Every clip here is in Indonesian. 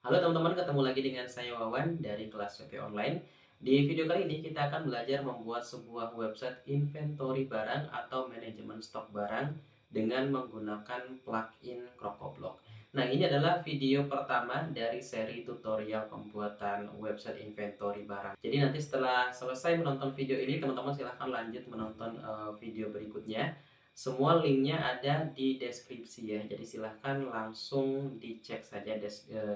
Halo teman-teman, ketemu lagi dengan saya Wawan dari kelas WP Online. Di video kali ini kita akan belajar membuat sebuah website inventory barang atau manajemen stok barang dengan menggunakan plugin CrocoBlock. Nah, ini adalah video pertama dari seri tutorial pembuatan website inventory barang. Jadi nanti setelah selesai menonton video ini, teman-teman silahkan lanjut menonton video berikutnya. Semua linknya ada di deskripsi ya, jadi silahkan langsung dicek saja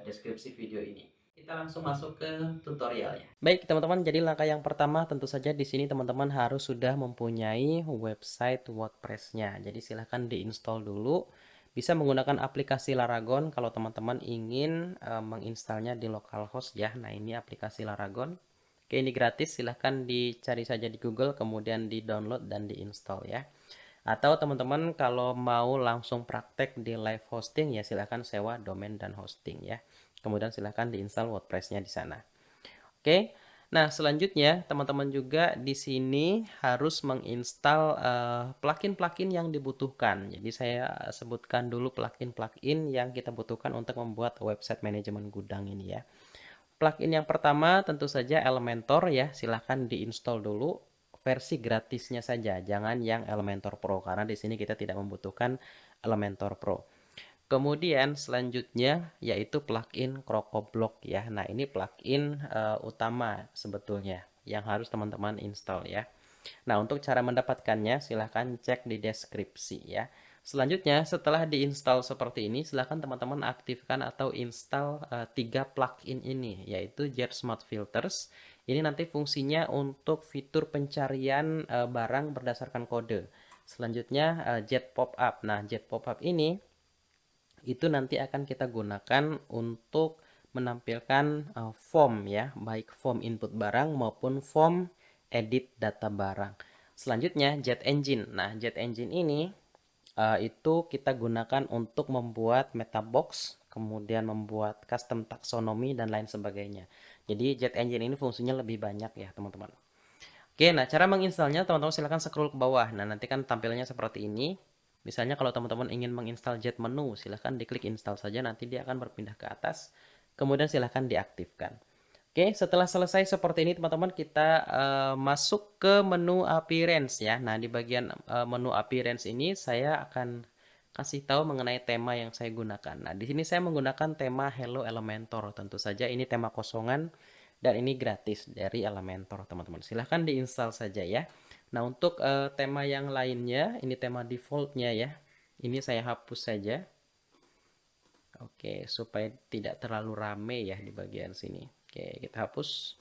deskripsi video ini. Kita langsung masuk ke tutorialnya. Baik teman-teman, jadi langkah yang pertama tentu saja di sini teman-teman harus sudah mempunyai website WordPress-nya. Jadi silahkan diinstal dulu. Bisa menggunakan aplikasi Laragon kalau teman-teman ingin menginstalnya di localhost ya. Nah, ini aplikasi Laragon. Oke, ini gratis, silahkan dicari saja di Google, kemudian di-download dan diinstal ya. Atau teman-teman kalau mau langsung praktek di live hosting ya silahkan sewa domain dan hosting ya. Kemudian silahkan diinstal WordPress-nya di sana. Oke. Nah, selanjutnya teman-teman juga di sini harus menginstal plugin-plugin yang dibutuhkan. Jadi saya sebutkan dulu plugin-plugin yang kita butuhkan untuk membuat website manajemen gudang ini ya. Plugin yang pertama tentu saja Elementor ya, silahkan diinstal dulu versi gratisnya saja, jangan yang Elementor Pro karena di sini kita tidak membutuhkan Elementor Pro. Kemudian selanjutnya yaitu plugin CrocoBlock ya. Nah, ini plugin utama sebetulnya yang harus teman-teman install ya. Nah, untuk cara mendapatkannya silahkan cek di deskripsi ya. Selanjutnya, setelah diinstal seperti ini, silahkan teman-teman aktifkan atau install 3 plugin ini, yaitu Jet Smart Filters. Ini nanti fungsinya untuk fitur pencarian barang berdasarkan kode. Selanjutnya, Jet Pop-up. Nah, Jet Pop-up ini itu nanti akan kita gunakan untuk menampilkan form ya, baik form input barang maupun form edit data barang. Selanjutnya Jet Engine. Nah, Jet Engine ini itu kita gunakan untuk membuat meta box, kemudian membuat custom taxonomy dan lain sebagainya. Jadi Jet Engine ini fungsinya lebih banyak ya, teman-teman. Oke, nah cara menginstalnya teman-teman silahkan scroll ke bawah. Nah, nanti kan tampilnya seperti ini. Misalnya kalau teman-teman ingin menginstal Jet Menu, silahkan diklik install saja, nanti dia akan berpindah ke atas. Kemudian silahkan diaktifkan. Oke, setelah selesai seperti ini teman-teman kita masuk ke menu appearance ya. Nah, di bagian menu appearance ini saya akan kasih tahu mengenai tema yang saya gunakan. Nah, di sini saya menggunakan tema Hello Elementor. Tentu saja ini tema kosongan dan ini gratis dari Elementor, teman-teman. Silahkan diinstal saja ya. Nah, untuk tema yang lainnya, ini tema defaultnya ya. Ini saya hapus saja. Oke, supaya tidak terlalu rame ya di bagian sini. Oke, kita hapus.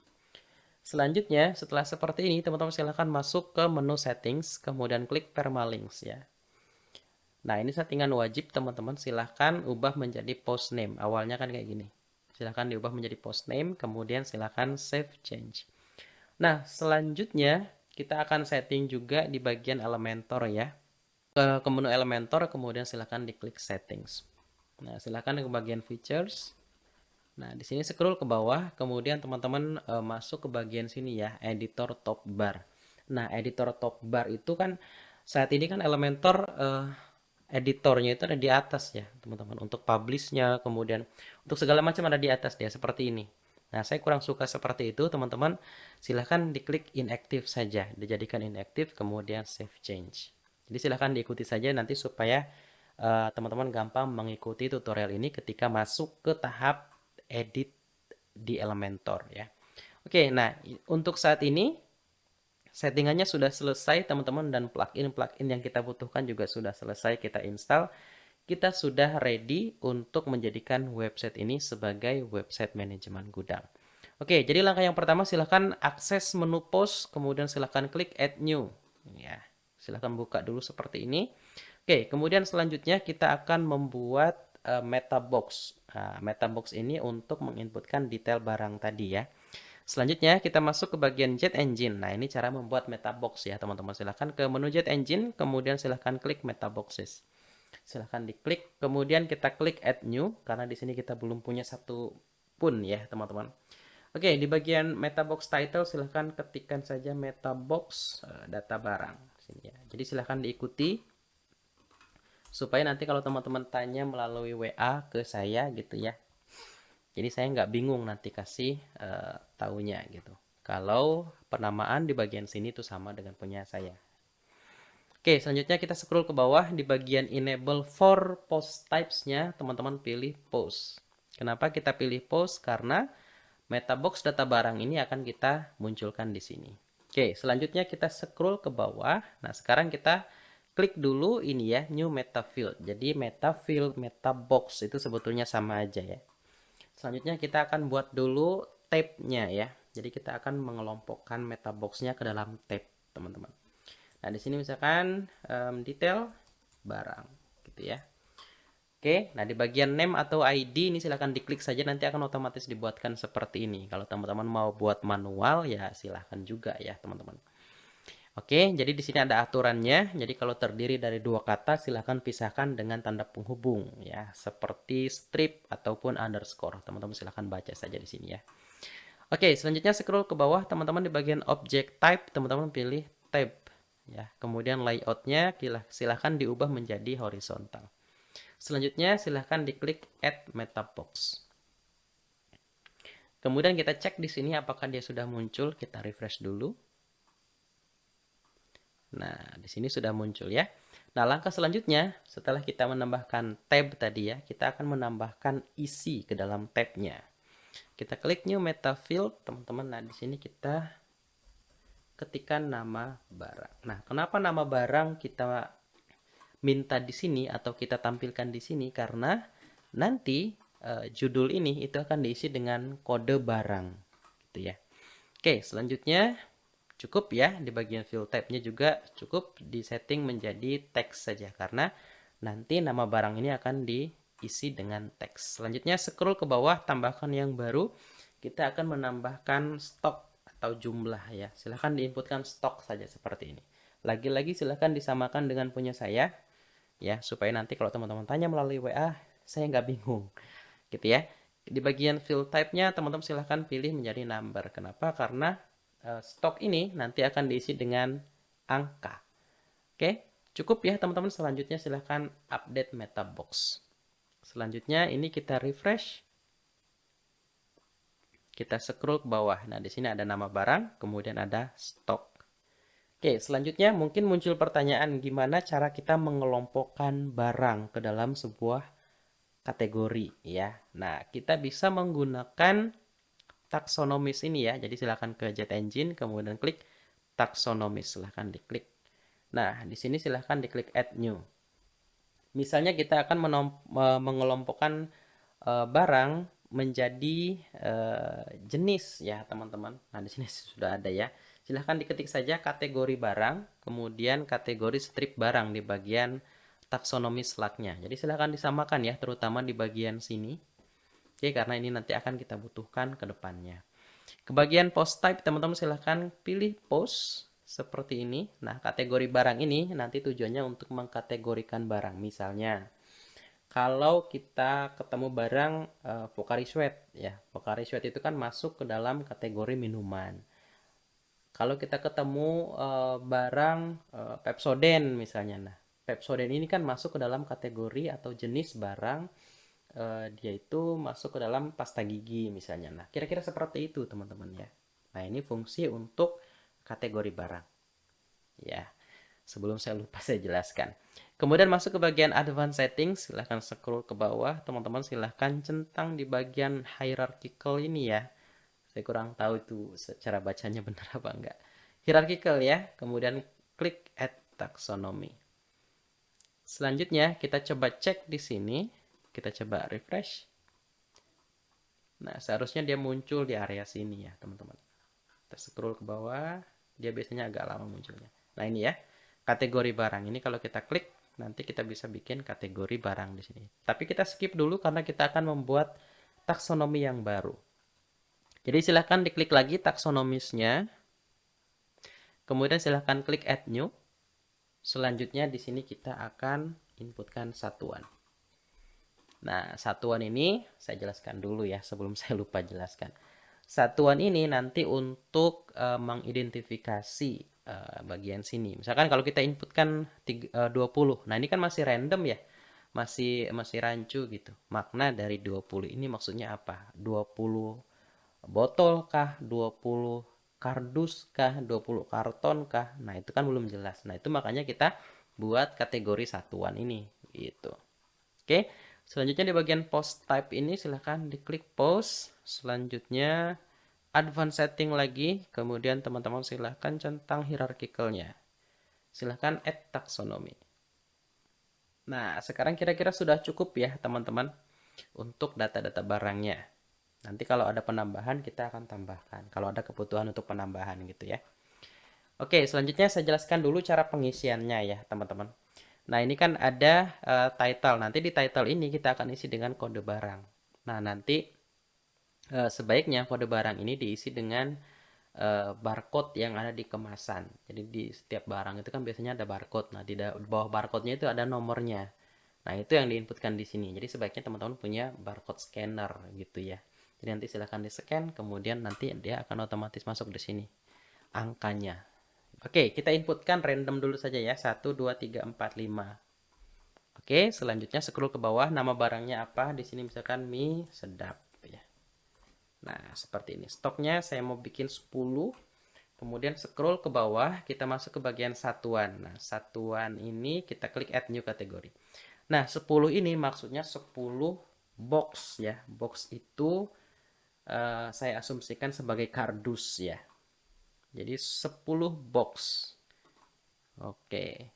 Selanjutnya, setelah seperti ini, teman-teman silahkan masuk ke menu settings, kemudian klik permalinks ya. Nah, ini settingan wajib, teman-teman silahkan ubah menjadi post name. Awalnya kan kayak gini. Silahkan diubah menjadi post name, kemudian silahkan save change. Nah, selanjutnya kita akan setting juga di bagian Elementor ya. Ke menu Elementor, kemudian silahkan diklik settings. Nah, silahkan ke bagian features. Nah, di sini scroll ke bawah, kemudian teman-teman masuk ke bagian sini ya, editor top bar. Nah, editor top bar itu kan saat ini kan Elementor editornya itu ada di atas ya, teman-teman. Untuk publishnya, kemudian untuk segala macam ada di atas dia seperti ini. Nah, saya kurang suka seperti itu, teman-teman. Silahkan diklik inactive saja, dijadikan inactive, kemudian save change. Jadi silahkan diikuti saja nanti supaya teman-teman gampang mengikuti tutorial ini ketika masuk ke tahap edit di Elementor ya. Oke, nah untuk saat ini settingannya sudah selesai teman-teman dan plugin-plugin yang kita butuhkan juga sudah selesai kita install. Kita sudah ready untuk menjadikan website ini sebagai website manajemen gudang. Oke, jadi langkah yang pertama silahkan akses menu post, kemudian silahkan klik add new. Ya, silahkan buka dulu seperti ini. Oke, kemudian selanjutnya kita akan membuat meta box. Nah, meta box ini untuk menginputkan detail barang tadi ya. Selanjutnya kita masuk ke bagian Jet Engine. Nah, ini cara membuat meta box ya, teman-teman. Silahkan ke menu Jet Engine, kemudian silahkan klik meta boxes. Silahkan diklik, kemudian kita klik add new karena di sini kita belum punya satu pun ya, teman-teman. Oke, di bagian meta box title silahkan ketikkan saja meta box data barang sini ya. Jadi silahkan diikuti supaya nanti kalau teman-teman tanya melalui WA ke saya gitu ya, Jadi saya nggak bingung nanti kasih taunya gitu. Kalau penamaan di bagian sini itu sama dengan punya saya. Oke, selanjutnya kita scroll ke bawah di bagian enable for post types-nya, teman-teman pilih post. Kenapa kita pilih post? Karena Metabox data barang ini akan kita munculkan di sini. Oke, selanjutnya kita scroll ke bawah. Nah, sekarang kita klik dulu ini ya, new meta field. Jadi meta field, meta box itu sebetulnya sama aja ya. Selanjutnya kita akan buat dulu tab-nya ya. Jadi kita akan mengelompokkan meta box-nya ke dalam tab, teman-teman. Nah, di sini misalkan detail barang gitu ya. Oke, nah di bagian name atau ID ini silahkan diklik saja, nanti akan otomatis dibuatkan seperti ini. Kalau teman-teman mau buat manual ya silahkan juga ya teman-teman. Oke, jadi di sini ada aturannya. Jadi kalau terdiri dari dua kata silahkan pisahkan dengan tanda penghubung ya, seperti strip ataupun underscore. Teman-teman silahkan baca saja di sini ya. Oke, selanjutnya scroll ke bawah teman-teman di bagian object type, teman-teman pilih tab ya. Kemudian layoutnya silahkan diubah menjadi horizontal. Selanjutnya silahkan diklik Add Meta Box. Kemudian kita cek di sini apakah dia sudah muncul. Kita refresh dulu. Nah, di sini sudah muncul ya. Nah, langkah selanjutnya setelah kita menambahkan tab tadi ya, kita akan menambahkan isi ke dalam tabnya. Kita klik New Meta Field, teman-teman. Nah, di sini kita ketikkan nama barang. Nah, kenapa nama barang kita minta di sini atau kita tampilkan di sini? Karena nanti judul ini itu akan diisi dengan kode barang gitu ya. Oke, selanjutnya cukup ya di bagian fill type-nya juga cukup disetting menjadi teks saja karena nanti nama barang ini akan diisi dengan teks. Selanjutnya scroll ke bawah, tambahkan yang baru. Kita akan menambahkan stok atau jumlah ya. Silahkan diinputkan stok saja seperti ini. Lagi-lagi silahkan disamakan dengan punya saya ya, supaya nanti kalau teman-teman tanya melalui WA saya nggak bingung gitu ya. Di bagian field type-nya teman-teman silahkan pilih menjadi number. Kenapa? Karena stok ini nanti akan diisi dengan angka. Oke, cukup ya teman-teman. Selanjutnya silahkan update meta box. Selanjutnya ini kita refresh. Kita scroll ke bawah. Nah, di sini ada nama barang, kemudian ada stok. Oke, selanjutnya mungkin muncul pertanyaan gimana cara kita mengelompokkan barang ke dalam sebuah kategori ya. Nah, kita bisa menggunakan taksonomis ini ya. Jadi silakan ke Jet Engine, kemudian klik taksonomis, silahkan diklik. Nah, di sini silahkan diklik Add New. Misalnya kita akan mengelompokkan barang menjadi jenis ya teman-teman. Nah, di sini sudah ada ya. Silahkan diketik saja kategori barang, kemudian kategori strip barang di bagian taksonomi slug-nya. Jadi silahkan disamakan ya, terutama di bagian sini. Oke, karena ini nanti akan kita butuhkan ke depannya. Ke bagian post type, teman-teman silahkan pilih post seperti ini. Nah, kategori barang ini nanti tujuannya untuk mengkategorikan barang. Misalnya, kalau kita ketemu barang Pocari Sweat, ya, Pocari Sweat itu kan masuk ke dalam kategori minuman. Kalau kita ketemu barang Pepsodent misalnya, nah, Pepsodent ini kan masuk ke dalam kategori atau jenis barang dia itu masuk ke dalam pasta gigi misalnya. Nah, kira-kira seperti itu teman-teman ya. Nah, ini fungsi untuk kategori barang. Ya, sebelum saya lupa saya jelaskan. Kemudian masuk ke bagian advanced settings, silahkan scroll ke bawah. Teman-teman silahkan centang di bagian hierarchical ini ya. Saya kurang tahu itu secara bacanya benar apa enggak. Hierarchical ya, kemudian klik add taxonomy. Selanjutnya kita coba cek di sini. Kita coba refresh. Nah, seharusnya dia muncul di area sini ya, teman-teman. Kita scroll ke bawah, dia biasanya agak lama munculnya. Nah, ini ya, kategori barang. Ini kalau kita klik, nanti kita bisa bikin kategori barang di sini. Tapi kita skip dulu karena kita akan membuat taksonomi yang baru. Jadi silahkan diklik lagi taksonomisnya. Kemudian silahkan klik add new. Selanjutnya di sini kita akan inputkan satuan. Nah, satuan ini saya jelaskan dulu ya sebelum saya lupa jelaskan. Satuan ini nanti untuk mengidentifikasi bagian sini. Misalkan kalau kita inputkan 20. Nah, ini kan masih random ya. masih rancu gitu. Makna dari 20 ini maksudnya apa? 20 botol kah? 20 kardus kah? 20 karton kah? Nah, itu kan belum jelas. Nah, itu makanya kita buat kategori satuan ini gitu. Oke. Selanjutnya di bagian post type ini silahkan diklik post. Selanjutnya advanced setting lagi. Kemudian teman-teman silahkan centang hierarchicalnya. Silahkan add taxonomy. Nah, sekarang kira-kira sudah cukup ya teman-teman untuk data-data barangnya. Nanti kalau ada penambahan kita akan tambahkan. Kalau ada kebutuhan untuk penambahan gitu ya. Oke, selanjutnya saya jelaskan dulu cara pengisiannya ya teman-teman. Nah, ini kan ada title. Nanti di title ini kita akan isi dengan kode barang. Nah, nanti sebaiknya kode barang ini diisi dengan barcode yang ada di kemasan. Jadi di setiap barang itu kan biasanya ada barcode. Nah, di bawah barcode-nya itu ada nomornya. Nah, itu yang diinputkan di sini. Jadi sebaiknya teman-teman punya barcode scanner gitu ya. Jadi nanti silahkan di-scan, kemudian nanti dia akan otomatis masuk di sini angkanya. Oke, kita inputkan random dulu saja ya. 1, 2, 3, 4, 5. Oke, selanjutnya scroll ke bawah, nama barangnya apa? Di sini misalkan mie sedap ya. Nah, seperti ini. Stoknya saya mau bikin 10. Kemudian scroll ke bawah, kita masuk ke bagian satuan. Nah, satuan ini kita klik add new category. Nah, 10 ini maksudnya 10 box ya. Box itu saya asumsikan sebagai kardus ya. Jadi 10 box. Oke.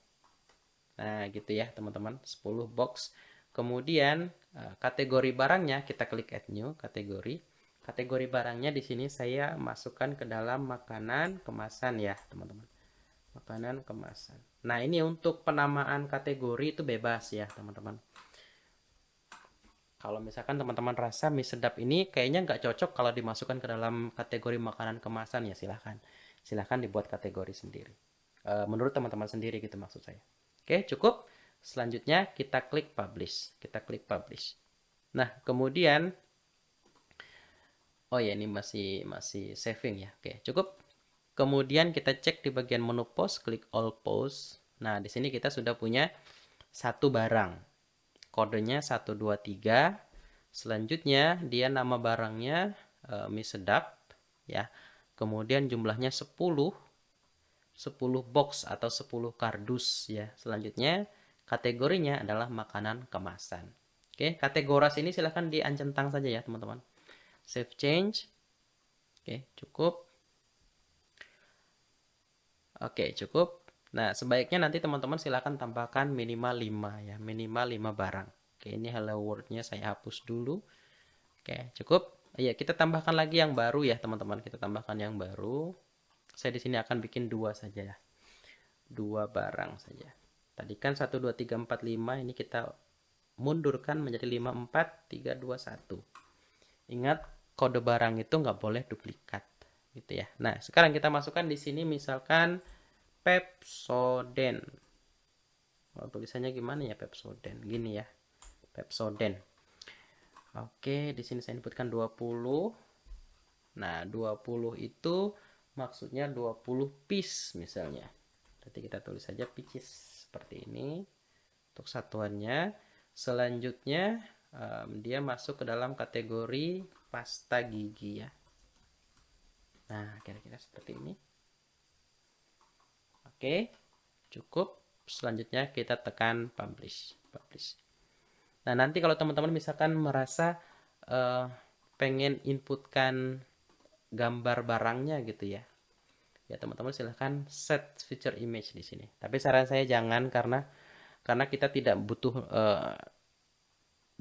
Nah, gitu ya, teman-teman. 10 box. Kemudian kategori barangnya kita klik add new kategori. Kategori barangnya di sini saya masukkan ke dalam makanan kemasan ya, teman-teman. Makanan kemasan. Nah, ini untuk penamaan kategori itu bebas ya, teman-teman. Kalau misalkan teman-teman rasa mie sedap ini kayaknya nggak cocok kalau dimasukkan ke dalam kategori makanan kemasan ya silahkan. Silahkan dibuat kategori sendiri. Menurut teman-teman sendiri gitu maksud saya. Oke, cukup. Selanjutnya kita klik publish. Kita klik publish. Nah, kemudian oh ya ini masih saving ya. Oke, cukup. Kemudian kita cek di bagian menu post, klik all post. Nah, di sini kita sudah punya satu barang. Kodenya 123. Selanjutnya dia nama barangnya mie sedap ya. Kemudian jumlahnya 10 box atau 10 kardus ya. Selanjutnya kategorinya adalah makanan kemasan. Oke, kategoras ini silahkan diancentang saja ya teman-teman. Save change. Oke, cukup. Oke, cukup. Nah, sebaiknya nanti teman-teman silahkan tambahkan minimal 5 ya, minimal 5 barang. Oke, ini hello world-nya saya hapus dulu. Oke, cukup. Iya, kita tambahkan lagi yang baru ya, teman-teman. Kita tambahkan yang baru. Saya di sini akan bikin 2 saja ya. 2 barang saja. Tadi kan 1 2 3 4 5, ini kita mundurkan menjadi 5 4 3 2 1. Ingat, kode barang itu nggak boleh duplikat gitu ya. Nah, sekarang kita masukkan di sini misalkan Pepsodent. Oh, tulisannya gimana ya Pepsodent? Gini ya. Pepsodent. Oke, di sini saya inputkan 20. Nah, 20 itu maksudnya 20 piece misalnya. Berarti kita tulis saja pieces seperti ini untuk satuannya. Selanjutnya dia masuk ke dalam kategori pasta gigi ya. Nah, kira-kira seperti ini. Oke, cukup. Selanjutnya kita tekan publish. Nah, nanti kalau teman-teman misalkan merasa pengen inputkan gambar barangnya gitu ya. Ya, teman-teman silahkan set feature image di sini. Tapi saran saya jangan karena kita tidak butuh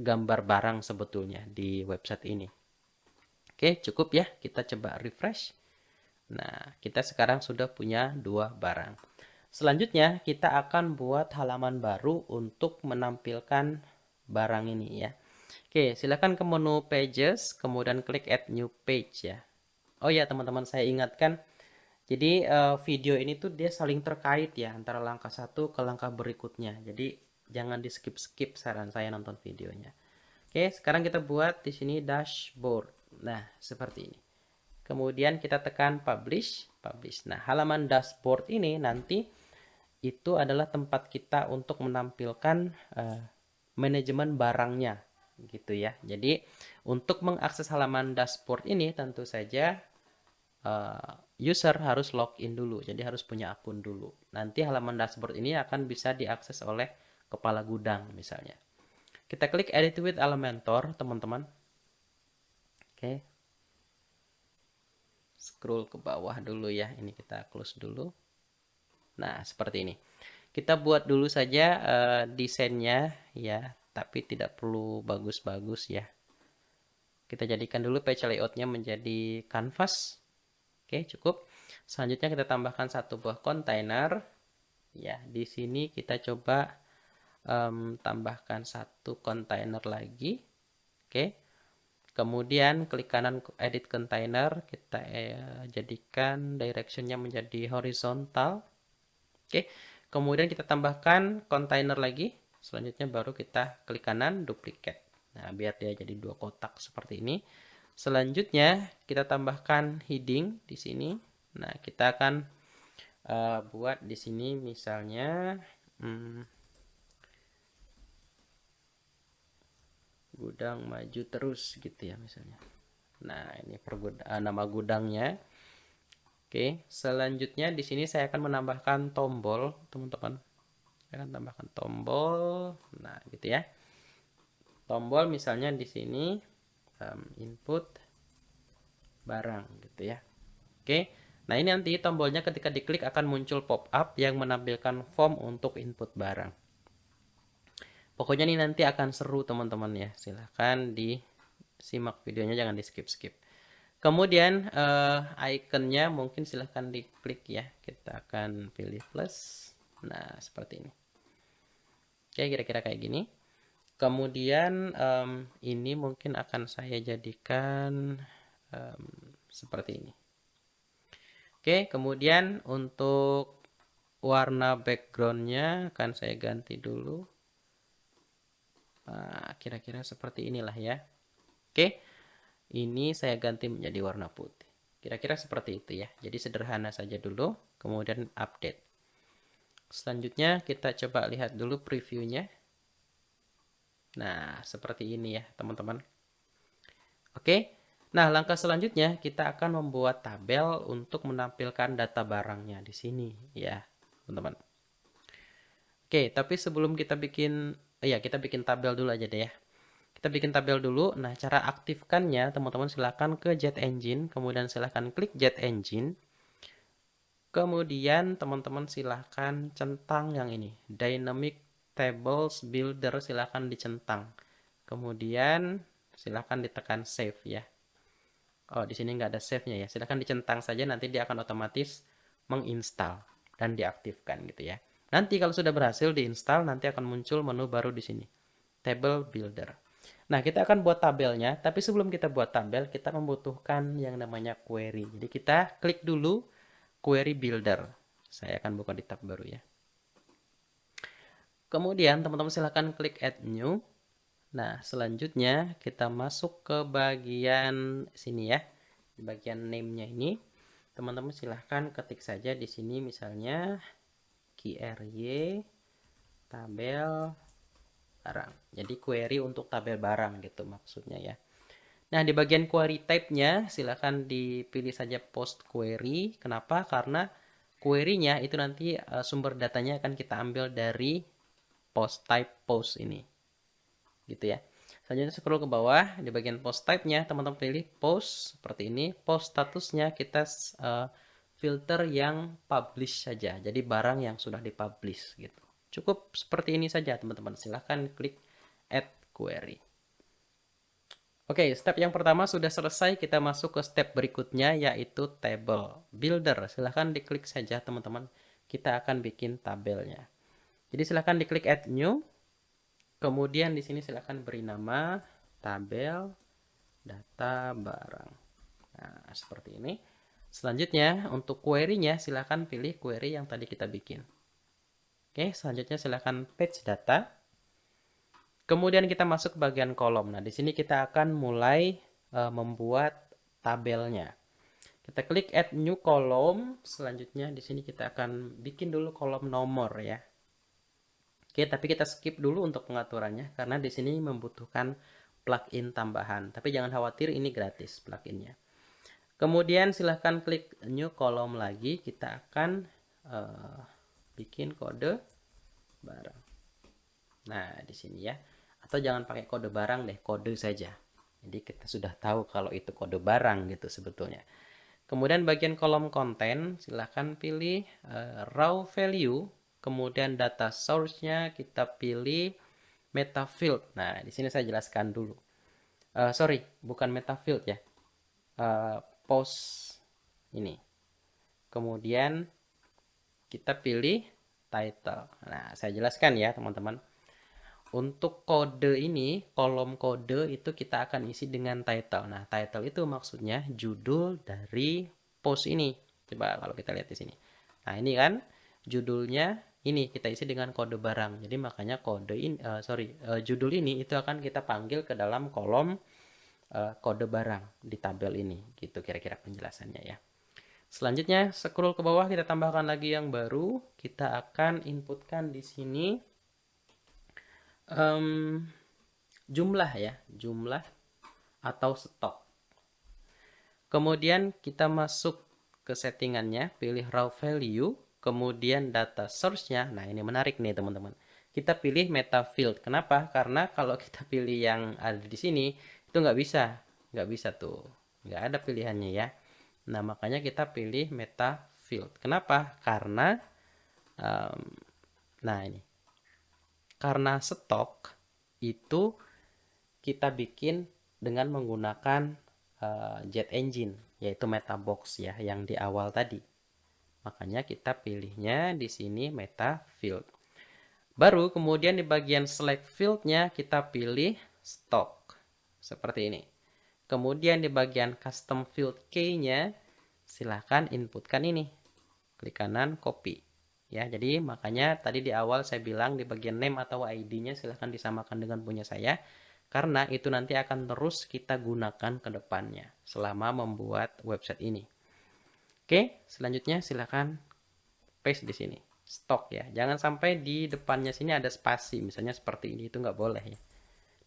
gambar barang sebetulnya di website ini. Oke, cukup ya. Kita coba refresh. Nah, kita sekarang sudah punya 2 barang. Selanjutnya, kita akan buat halaman baru untuk menampilkan barang ini ya. Oke, silakan ke menu pages, kemudian klik add new page ya. Oh ya, teman-teman, saya ingatkan. Jadi, video ini tuh dia saling terkait ya antara langkah satu ke langkah berikutnya. Jadi, jangan di skip-skip saran saya nonton videonya. Oke, sekarang kita buat di sini dashboard. Nah, seperti ini. Kemudian kita tekan publish. Nah, halaman dashboard ini nanti itu adalah tempat kita untuk menampilkan manajemen barangnya gitu ya. Jadi untuk mengakses halaman dashboard ini tentu saja user harus login dulu. Jadi harus punya akun dulu. Nanti halaman dashboard ini akan bisa diakses oleh kepala gudang misalnya. Kita klik edit with Elementor, teman-teman. Oke. Scroll ke bawah dulu ya. Ini kita close dulu. Nah, seperti ini. Kita buat dulu saja desainnya ya, tapi tidak perlu bagus-bagus ya. Kita jadikan dulu page layoutnya menjadi canvas. Oke, cukup. Selanjutnya kita tambahkan satu buah kontainer. Ya, di sini kita coba tambahkan satu kontainer lagi. Oke. Kemudian klik kanan edit container, kita jadikan directionnya menjadi horizontal. Oke. Kemudian kita tambahkan kontainer lagi. Selanjutnya baru kita klik kanan duplicate. Nah, biar dia jadi 2 kotak seperti ini. Selanjutnya kita tambahkan heading di sini. Nah, kita akan buat di sini misalnya gudang maju terus gitu ya misalnya. Nah, ini nama gudangnya. Oke, selanjutnya di sini saya akan menambahkan tombol, teman-teman. Saya akan tambahkan tombol. Nah, gitu ya. Tombol misalnya di sini input barang gitu ya. Oke. Nah, ini nanti tombolnya ketika diklik akan muncul pop-up yang menampilkan form untuk input barang. Pokoknya ini nanti akan seru teman-teman ya. Silahkan disimak videonya, jangan di skip-skip. Kemudian ikonnya mungkin silahkan diklik ya. Kita akan pilih plus. Nah, seperti ini. Oke, kira-kira kayak gini. Kemudian ini mungkin akan saya jadikan seperti ini. Oke, kemudian untuk warna backgroundnya akan saya ganti dulu. Nah, kira-kira seperti inilah ya. Oke, ini saya ganti menjadi warna putih. Kira-kira seperti itu ya. Jadi sederhana saja dulu, kemudian update. Selanjutnya kita coba lihat dulu previewnya. Nah, seperti ini ya teman-teman. Oke, nah langkah selanjutnya kita akan membuat tabel untuk menampilkan data barangnya di sini ya teman-teman. Oke, tapi sebelum kita bikin, kita bikin tabel dulu aja deh ya. Kita bikin tabel dulu. Nah, cara aktifkannya teman-teman silahkan ke Jet Engine, kemudian silahkan klik Jet Engine. Kemudian teman-teman silahkan centang yang ini, Dynamic Tables Builder, silahkan dicentang. Kemudian silahkan ditekan save ya. Oh, di sini nggak ada save-nya ya. Silahkan dicentang saja, nanti dia akan otomatis menginstal dan diaktifkan gitu ya. Nanti kalau sudah berhasil diinstal, nanti akan muncul menu baru di sini, Table Builder. Nah, kita akan buat tabelnya, tapi sebelum kita buat tabel, kita membutuhkan yang namanya query. Jadi kita klik dulu Query Builder. Saya akan buka di tab baru ya. Kemudian teman-teman silahkan klik Add New. Nah, selanjutnya kita masuk ke bagian sini ya. Di bagian name-nya ini, teman-teman silahkan ketik saja di sini misalnya QRY tabel barang. Jadi query untuk tabel barang gitu maksudnya ya. Nah, di bagian query type-nya silahkan dipilih saja post query. Kenapa? Karena query-nya itu nanti sumber datanya akan kita ambil dari post type post ini. Gitu ya. Selanjutnya scroll ke bawah, di bagian post type-nya teman-teman pilih post seperti ini. Post statusnya kita filter yang publish saja. Jadi barang yang sudah dipublish gitu. Cukup seperti ini saja teman-teman. Silahkan klik add query. Oke, step yang pertama sudah selesai, kita masuk ke step berikutnya yaitu table builder. Silahkan diklik saja teman-teman, kita akan bikin tabelnya. Jadi silahkan diklik add new, kemudian di sini silahkan beri nama tabel data barang. Nah, seperti ini. Selanjutnya untuk query-nya silahkan pilih query yang tadi kita bikin. Oke, selanjutnya silahkan page data. Kemudian kita masuk ke bagian kolom. Nah, di sini kita akan mulai membuat tabelnya. Kita klik add new column. Selanjutnya di sini kita akan bikin dulu kolom nomor ya. Oke, tapi kita skip dulu untuk pengaturannya karena di sini membutuhkan plugin tambahan. Tapi jangan khawatir, ini gratis pluginnya. Kemudian silahkan klik new column lagi. Kita akan bikin kode barang. Nah, di sini ya. Atau jangan pakai kode barang deh, kode saja. Jadi kita sudah tahu kalau itu kode barang gitu sebetulnya. Kemudian bagian kolom konten, silahkan pilih raw value. Kemudian data source-nya kita pilih meta field. Nah, di sini saya jelaskan dulu. Sorry, bukan meta field ya. Post ini. Kemudian kita pilih title. Nah, saya jelaskan ya, teman-teman. Untuk kode ini, kolom kode itu kita akan isi dengan title. Nah, title itu maksudnya judul dari post ini. Coba kalau kita lihat di sini. Nah, ini kan judulnya ini kita isi dengan kode barang. Jadi makanya kode ini, judul ini itu akan kita panggil ke dalam kolom kode barang di tabel ini. Gitu kira-kira penjelasannya ya. Selanjutnya, scroll ke bawah kita tambahkan lagi yang baru. Kita akan inputkan di sini jumlah ya, jumlah atau stok. Kemudian kita masuk ke settingannya, pilih raw value, kemudian data source-nya. Nah, ini menarik nih teman-teman. Kita pilih meta field. Kenapa? Karena kalau kita pilih yang ada di sini, itu nggak bisa tuh, nggak ada pilihannya ya. Nah, makanya kita pilih meta field. Kenapa? Karena nah ini, karena stok itu kita bikin dengan menggunakan Jet Engine, yaitu Metabox ya, yang di awal tadi. Makanya kita pilihnya di sini meta field. Baru kemudian di bagian select field-nya kita pilih stock. Seperti ini. Kemudian di bagian custom field key-nya silahkan inputkan ini. Klik kanan copy. Ya, jadi makanya tadi di awal saya bilang di bagian name atau ID-nya silahkan disamakan dengan punya saya. Karena itu nanti akan terus kita gunakan ke depannya selama membuat website ini. Oke, selanjutnya silahkan paste di sini. Stok ya. Jangan sampai di depannya sini ada spasi. Misalnya seperti ini, itu nggak boleh ya.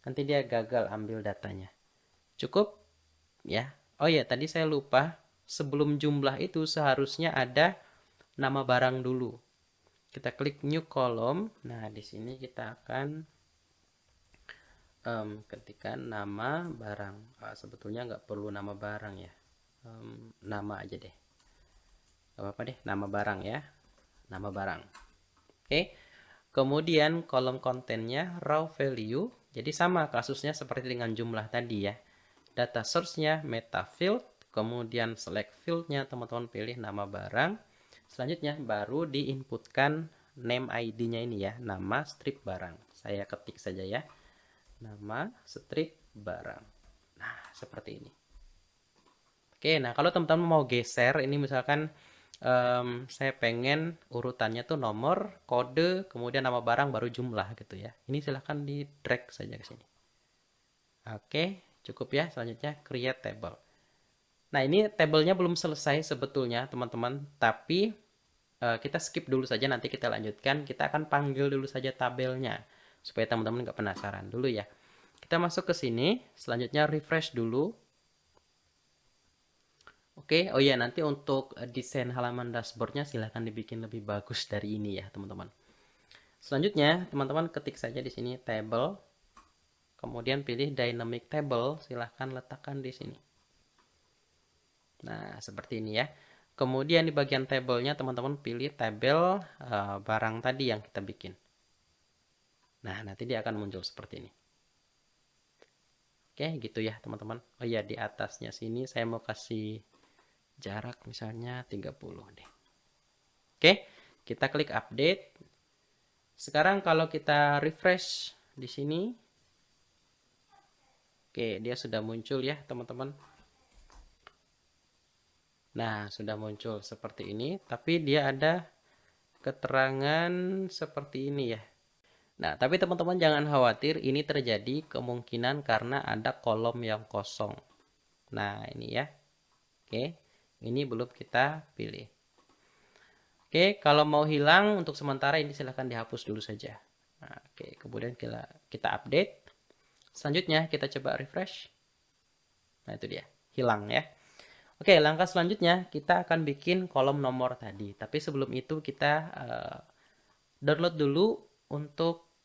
Nanti dia gagal ambil datanya. Cukup ya. Oh ya, tadi saya lupa. Sebelum jumlah itu seharusnya ada nama barang dulu. Kita klik new column. Nah, di sini kita akan ketikkan nama barang. Sebetulnya nggak perlu nama barang ya, nama aja deh, nggak apa-apa deh, nama barang ya, nama barang. Oke, kemudian kolom kontennya raw value, jadi sama kasusnya seperti dengan jumlah tadi ya. Data source-nya meta field, kemudian select field-nya teman-teman pilih nama barang. Selanjutnya baru diinputkan name ID-nya ini ya, nama strip barang. Saya ketik saja ya, nama strip barang. Nah, seperti ini. Oke, nah kalau teman-teman mau geser, ini misalkan saya pengen urutannya tuh nomor, kode, kemudian nama barang, baru jumlah gitu ya. Ini silahkan di drag saja ke sini. Oke, cukup ya. Selanjutnya create table. Nah, ini tabelnya belum selesai sebetulnya teman-teman, tapi kita skip dulu saja, nanti kita lanjutkan. Kita akan panggil dulu saja tabelnya supaya teman-teman nggak penasaran dulu ya. Kita masuk ke sini, selanjutnya refresh dulu. Oke, oh iya, nanti untuk desain halaman dashboardnya silahkan dibikin lebih bagus dari ini ya teman-teman. Selanjutnya teman-teman ketik saja di sini table, kemudian pilih dynamic table, silahkan letakkan di sini. Nah, seperti ini ya. Kemudian di bagian tabelnya teman-teman pilih tabel barang tadi yang kita bikin. Nah, nanti dia akan muncul seperti ini. Oke, gitu ya teman-teman. Oh iya, di atasnya sini saya mau kasih jarak misalnya 30 deh. Oke, kita klik update. Sekarang kalau kita refresh di sini, oke, dia sudah muncul ya teman-teman. Nah, sudah muncul seperti ini, tapi dia ada keterangan seperti ini ya. Nah, tapi teman-teman jangan khawatir, ini terjadi kemungkinan karena ada kolom yang kosong. Nah, ini ya. Oke, ini belum kita pilih. Oke, kalau mau hilang untuk sementara ini silahkan dihapus dulu saja. Oke, kemudian kita update. Selanjutnya kita coba refresh. Nah, itu dia, hilang ya. Oke, langkah selanjutnya kita akan bikin kolom nomor tadi. Tapi sebelum itu kita download dulu untuk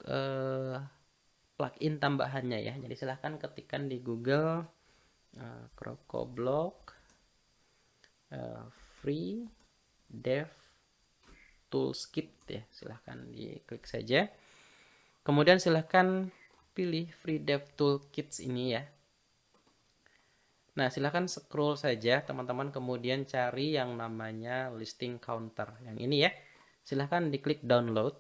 plugin tambahannya ya. Jadi silahkan ketikkan di Google CrocoBlock free dev toolkit ya. Silahkan diklik saja. Kemudian silahkan pilih free dev toolkits ini ya. Nah, silahkan scroll saja teman-teman, kemudian cari yang namanya listing counter. Yang ini ya. Silahkan diklik download.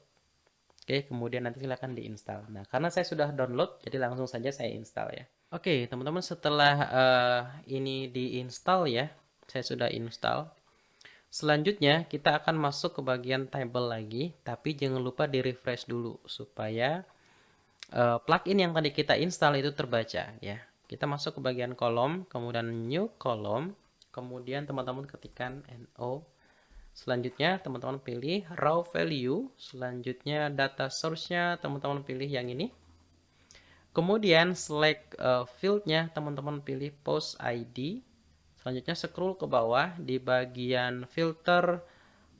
Oke, kemudian nanti silahkan diinstal. Nah, karena saya sudah download, jadi langsung saja saya install ya. Oke, teman-teman, setelah ini diinstal ya, saya sudah install. Selanjutnya, kita akan masuk ke bagian table lagi, tapi jangan lupa di-refresh dulu, supaya plugin yang tadi kita install itu terbaca ya. Kita masuk ke bagian kolom, kemudian new column, kemudian teman-teman ketikkan no. Selanjutnya teman-teman pilih raw value, selanjutnya data source-nya teman-teman pilih yang ini. Kemudian select field-nya teman-teman pilih post ID. Selanjutnya scroll ke bawah di bagian filter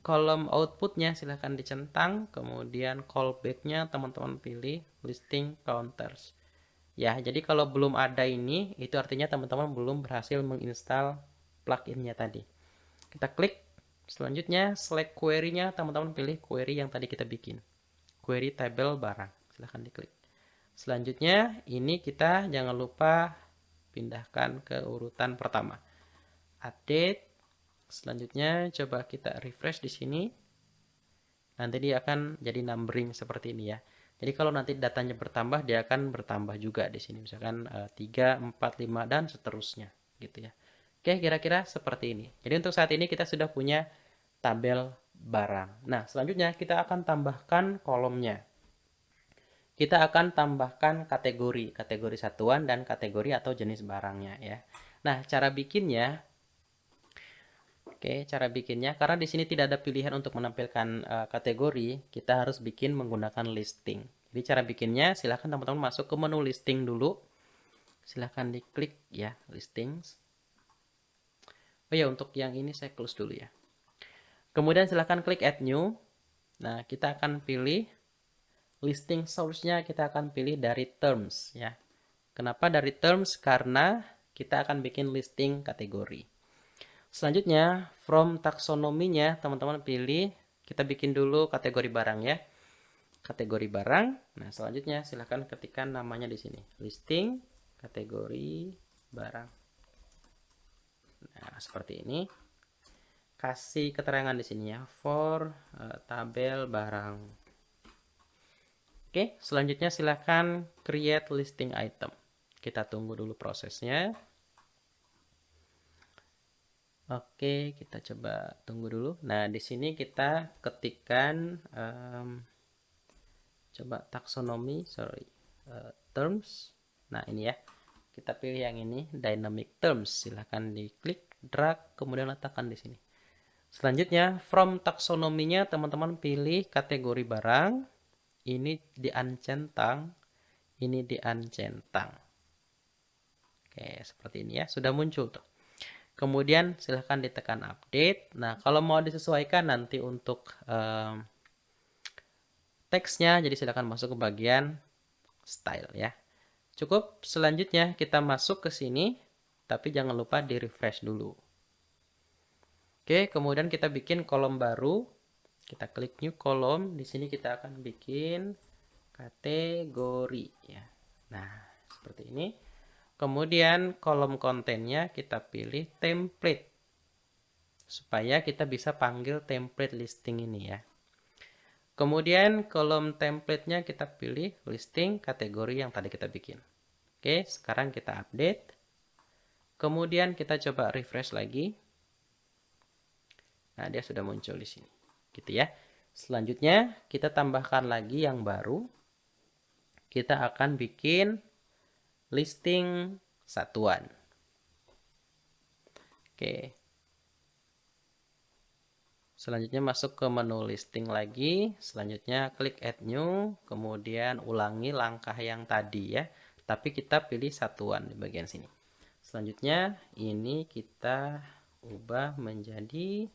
kolom output-nya silahkan dicentang, kemudian callback-nya teman-teman pilih listing counters. Ya, jadi kalau belum ada ini, itu artinya teman-teman belum berhasil menginstal plugin-nya tadi. Kita klik. Selanjutnya, select query-nya, teman-teman pilih query yang tadi kita bikin. Query table barang. Silahkan diklik. Selanjutnya, ini kita jangan lupa pindahkan ke urutan pertama. Update. Selanjutnya, coba kita refresh di sini. Nanti dia akan jadi numbering seperti ini ya. Jadi kalau nanti datanya bertambah, dia akan bertambah juga di sini. Misalkan 3, 4, 5, dan seterusnya. Gitu ya. Oke, kira-kira seperti ini. Jadi untuk saat ini kita sudah punya tabel barang. Nah, selanjutnya kita akan tambahkan kolomnya. Kita akan tambahkan kategori. Kategori satuan dan kategori atau jenis barangnya ya. Nah, cara bikinnya. Oke, cara bikinnya. Karena di sini tidak ada pilihan untuk menampilkan kategori, kita harus bikin menggunakan listing. Jadi cara bikinnya, silahkan teman-teman masuk ke menu listing dulu. Silahkan diklik ya, listings. Oh ya, untuk yang ini saya close dulu ya. Kemudian silahkan klik add new. Nah, kita akan pilih listing source-nya, kita akan pilih dari terms ya. Kenapa dari terms? Karena kita akan bikin listing kategori. Selanjutnya, from taxonomy-nya teman-teman pilih, kita bikin dulu kategori barang ya. Kategori barang. Nah, selanjutnya silahkan ketikkan namanya di sini. Listing kategori barang. Nah, seperti ini. Kasih keterangan di sini ya, for tabel barang. Oke, selanjutnya silahkan create listing item. Kita tunggu dulu prosesnya. Oke, kita coba tunggu dulu. Nah, di sini kita ketikkan coba taksonomi, terms. Nah, ini ya. Kita pilih yang ini, dynamic terms. Silahkan diklik, drag, kemudian letakkan di sini. Selanjutnya, from taksonominya teman-teman pilih kategori barang. Ini diancentang, ini diancentang. Oke, seperti ini ya. Sudah muncul tuh. Kemudian silahkan ditekan update. Nah, kalau mau disesuaikan nanti untuk teksnya, jadi silahkan masuk ke bagian style ya. Cukup, selanjutnya kita masuk ke sini, tapi jangan lupa di refresh dulu. Oke, kemudian kita bikin kolom baru. Kita klik new column. Di sini kita akan bikin kategori ya. Nah, seperti ini. Kemudian kolom kontennya kita pilih template. Supaya kita bisa panggil template listing ini ya. Kemudian kolom template-nya kita pilih listing kategori yang tadi kita bikin. Oke, sekarang kita update. Kemudian kita coba refresh lagi. Nah, dia sudah muncul di sini. Gitu ya. Selanjutnya kita tambahkan lagi yang baru. Kita akan bikin listing satuan. Oke. Selanjutnya masuk ke menu listing lagi, selanjutnya klik add new, kemudian ulangi langkah yang tadi ya, tapi kita pilih satuan di bagian sini. Selanjutnya ini kita ubah menjadi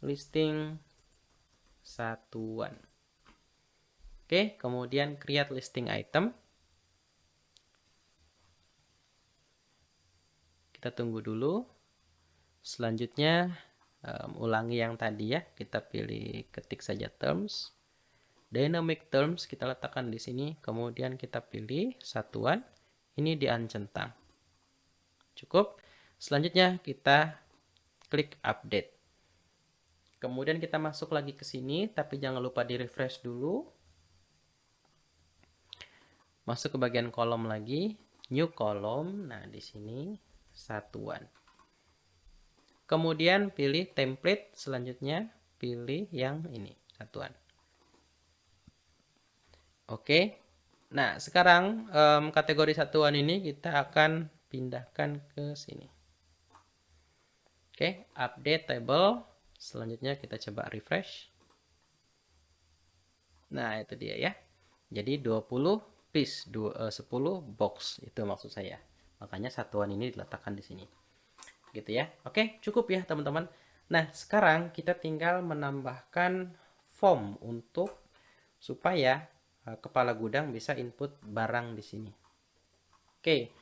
listing satuan. Oke, kemudian create listing item. Kita tunggu dulu. Selanjutnya ulangi yang tadi ya, kita pilih ketik saja terms, dynamic terms kita letakkan di sini, kemudian kita pilih satuan, ini diancentang. Cukup. Selanjutnya kita klik update. Kemudian kita masuk lagi ke sini, tapi jangan lupa di refresh dulu. Masuk ke bagian kolom lagi, new column. Nah, di sini satuan. Kemudian pilih template, selanjutnya pilih yang ini, satuan. Oke. Nah, sekarang kategori satuan ini kita akan pindahkan ke sini. Oke, update table. Selanjutnya kita coba refresh. Nah, itu dia ya. Jadi 20 piece, 10 box itu maksud saya. Makanya satuan ini diletakkan di sini. Gitu ya. Oke, cukup ya teman-teman. Nah, sekarang kita tinggal menambahkan form untuk supaya kepala gudang bisa input barang di sini. Oke,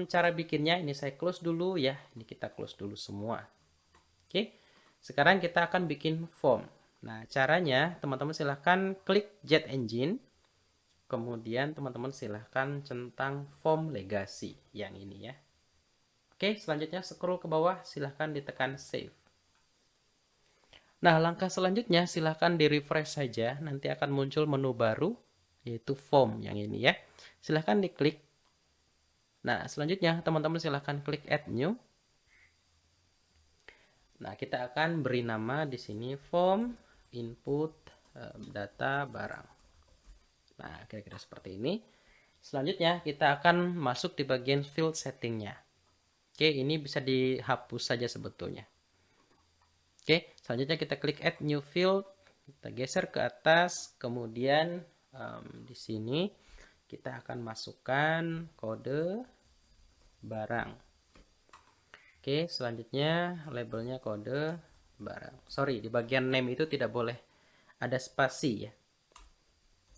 cara bikinnya ini saya close dulu ya. Ini kita close dulu semua. Oke, sekarang kita akan bikin form. Nah, caranya teman-teman silahkan klik Jet Engine. Kemudian teman-teman silahkan centang form legacy yang ini ya. Oke, selanjutnya scroll ke bawah, silahkan ditekan save. Nah, langkah selanjutnya silahkan di refresh saja, nanti akan muncul menu baru, yaitu form yang ini ya. Silahkan diklik. Nah, selanjutnya teman-teman silahkan klik add new. Nah, kita akan beri nama di sini form input data barang. Nah, kira-kira seperti ini. Selanjutnya kita akan masuk di bagian field settingnya. Oke, ini bisa dihapus saja sebetulnya. Oke, selanjutnya kita klik add new field, kita geser ke atas, kemudian di sini kita akan masukkan kode barang. Oke, selanjutnya labelnya kode barang. Sorry, di bagian name itu tidak boleh ada spasi ya.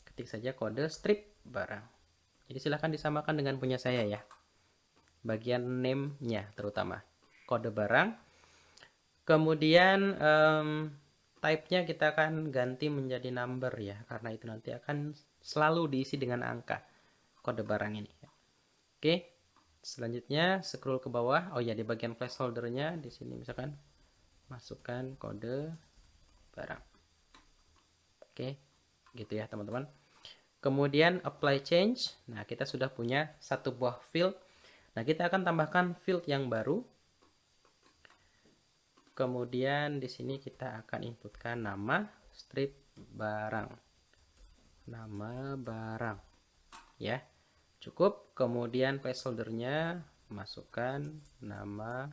Ketik saja kode strip barang. Jadi silahkan disamakan dengan punya saya ya. Bagian name-nya terutama. Kode barang. Kemudian type-nya kita akan ganti menjadi number ya. Karena itu nanti akan selalu diisi dengan angka. Kode barang ini. Oke. Selanjutnya scroll ke bawah. Oh ya, di bagian placeholder-nya di sini misalkan masukkan kode barang. Oke. Gitu ya teman-teman. Kemudian apply change. Nah, kita sudah punya satu buah field. Nah, kita akan tambahkan field yang baru. Kemudian di sini kita akan inputkan nama strip barang. Nama barang. Ya. Cukup. Kemudian placeholder-nya masukkan nama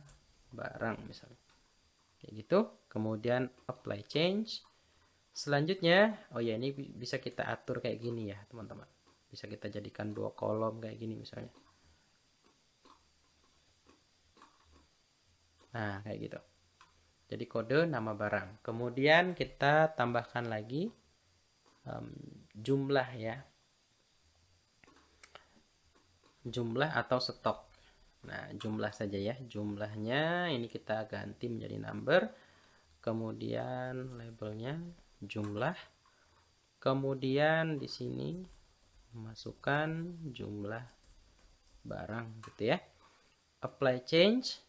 barang misalnya. Kayak gitu. Kemudian apply change. Selanjutnya, oh ya ini bisa kita atur kayak gini ya teman-teman. Bisa kita jadikan 2 kolom kayak gini misalnya. Nah, kayak gitu. Jadi kode nama barang. Kemudian kita tambahkan lagi jumlah ya. Jumlah atau stok. Nah, jumlah saja ya. Jumlahnya ini kita ganti menjadi number. Kemudian labelnya jumlah. Kemudian di sini masukkan jumlah barang gitu ya. Apply change.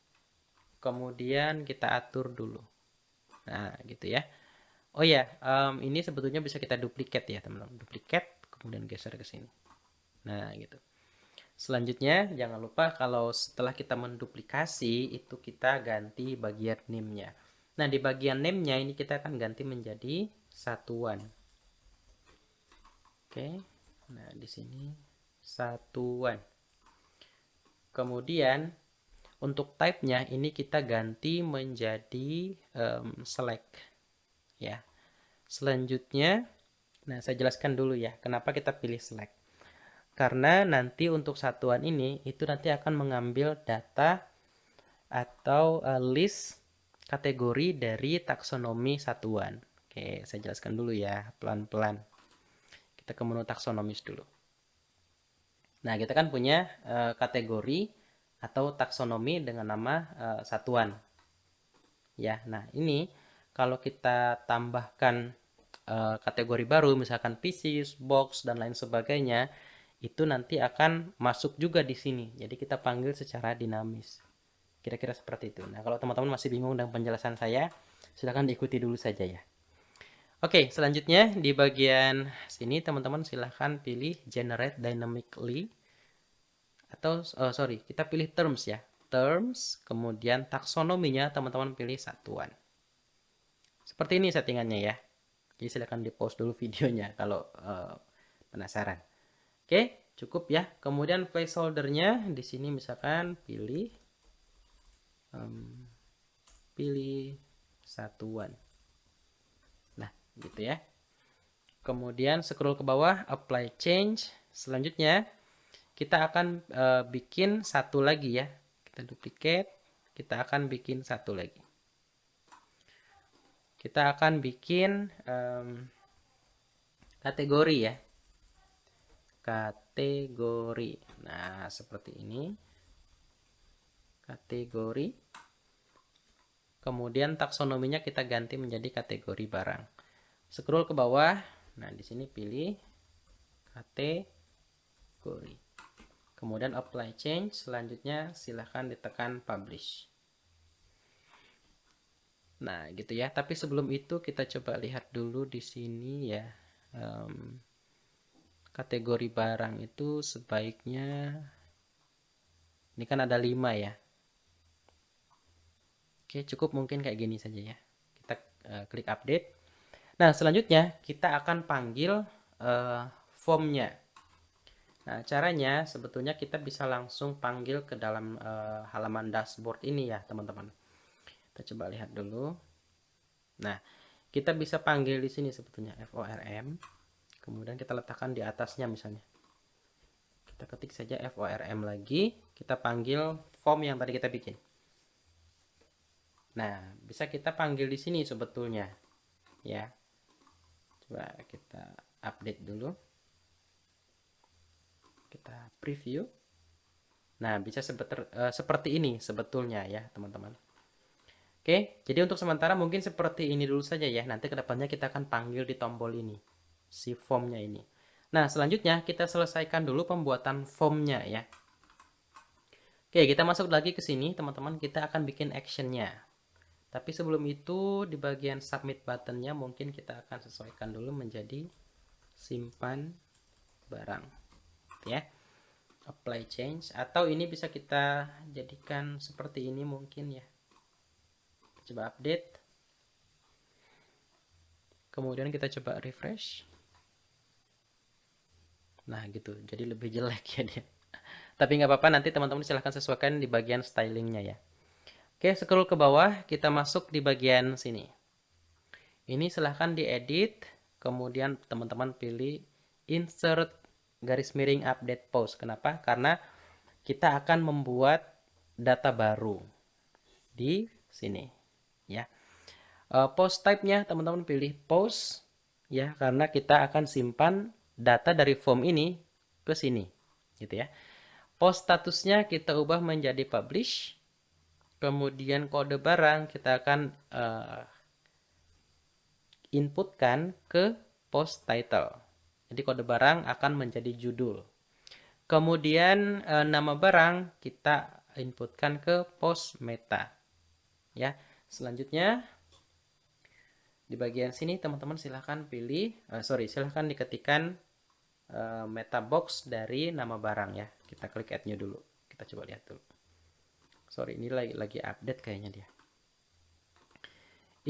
Kemudian kita atur dulu. Nah, gitu ya. Oh ya, ini sebetulnya bisa kita duplikat ya, teman-teman. Duplikat, kemudian geser ke sini. Nah, gitu. Selanjutnya, jangan lupa kalau setelah kita menduplikasi, itu kita ganti bagian name-nya. Nah, di bagian name-nya ini kita akan ganti menjadi satuan. Oke. Nah, di sini satuan. Kemudian, untuk type-nya ini kita ganti menjadi select ya. Selanjutnya, nah saya jelaskan dulu ya, kenapa kita pilih select. Karena nanti untuk satuan ini itu nanti akan mengambil data atau list kategori dari taksonomi satuan. Oke, saya jelaskan dulu ya, pelan-pelan. Kita ke menu taksonomis dulu. Nah, kita kan punya kategori atau taksonomi dengan nama satuan. Ya, nah ini kalau kita tambahkan kategori baru, misalkan pieces, box, dan lain sebagainya, itu nanti akan masuk juga di sini. Jadi kita panggil secara dinamis. Kira-kira seperti itu. Nah, kalau teman-teman masih bingung dengan penjelasan saya, silahkan diikuti dulu saja ya. Oke, selanjutnya di bagian sini teman-teman silahkan pilih Generate Dynamically. Atau, sorry, kita pilih Terms ya. Terms, kemudian taksonominya teman-teman pilih satuan. Seperti ini settingannya ya. Jadi silahkan di pause dulu videonya kalau penasaran. Oke, cukup ya. Kemudian placeholdernya di sini misalkan pilih satuan. Nah, gitu ya. Kemudian scroll ke bawah, apply change. Selanjutnya kita akan bikin satu lagi ya. Kita duplicate, kita akan bikin satu lagi. Kita akan bikin kategori ya. Kategori. Nah, seperti ini. Kategori. Kemudian taksonominya kita ganti menjadi kategori barang. Scroll ke bawah. Nah, di sini pilih kategori. Kemudian apply change. Selanjutnya silahkan ditekan publish. Nah, gitu ya. Tapi sebelum itu kita coba lihat dulu di sini ya. Kategori barang itu sebaiknya ini kan ada 5 ya. Oke, cukup mungkin kayak gini saja ya. Kita klik update. Nah, selanjutnya kita akan panggil formnya. Nah, caranya sebetulnya kita bisa langsung panggil ke dalam halaman dashboard ini ya, teman-teman. Kita coba lihat dulu. Nah, kita bisa panggil di sini sebetulnya form. Kemudian kita letakkan di atasnya misalnya. Kita ketik saja form lagi. Kita panggil form yang tadi kita bikin. Nah, bisa kita panggil di sini sebetulnya. Ya. Coba kita update dulu. Kita preview. Nah, bisa seperti ini sebetulnya ya, teman-teman. Oke, jadi untuk sementara mungkin seperti ini dulu saja ya. Nanti kedepannya kita akan panggil di tombol ini, si formnya ini. Nah, selanjutnya kita selesaikan dulu pembuatan formnya ya. Oke, kita masuk lagi ke sini, teman-teman. Kita akan bikin actionnya. Tapi sebelum itu, di bagian submit buttonnya mungkin kita akan sesuaikan dulu menjadi simpan barang. Ya, apply change. Atau ini bisa kita jadikan seperti ini mungkin ya. Coba update. Kemudian kita coba refresh. Nah gitu, jadi lebih jelek ya dia. Tapi nggak apa-apa, nanti teman-teman silahkan sesuaikan di bagian stylingnya ya. Oke, scroll ke bawah, kita masuk di bagian sini. Ini silahkan diedit, kemudian teman-teman pilih insert garis miring update post. Kenapa? Karena kita akan membuat data baru di sini ya. Post type-nya teman-teman pilih post ya, karena kita akan simpan data dari form ini ke sini gitu ya. Post statusnya kita ubah menjadi publish. Kemudian kode barang kita akan inputkan ke post title. Jadi kode barang akan menjadi judul. Kemudian nama barang kita inputkan ke post meta. Ya. Selanjutnya di bagian sini teman-teman silahkan pilih, silahkan diketikkan meta box dari nama barang ya. Kita klik add new dulu. Kita coba lihat dulu. Sorry, ini lagi update kayaknya dia.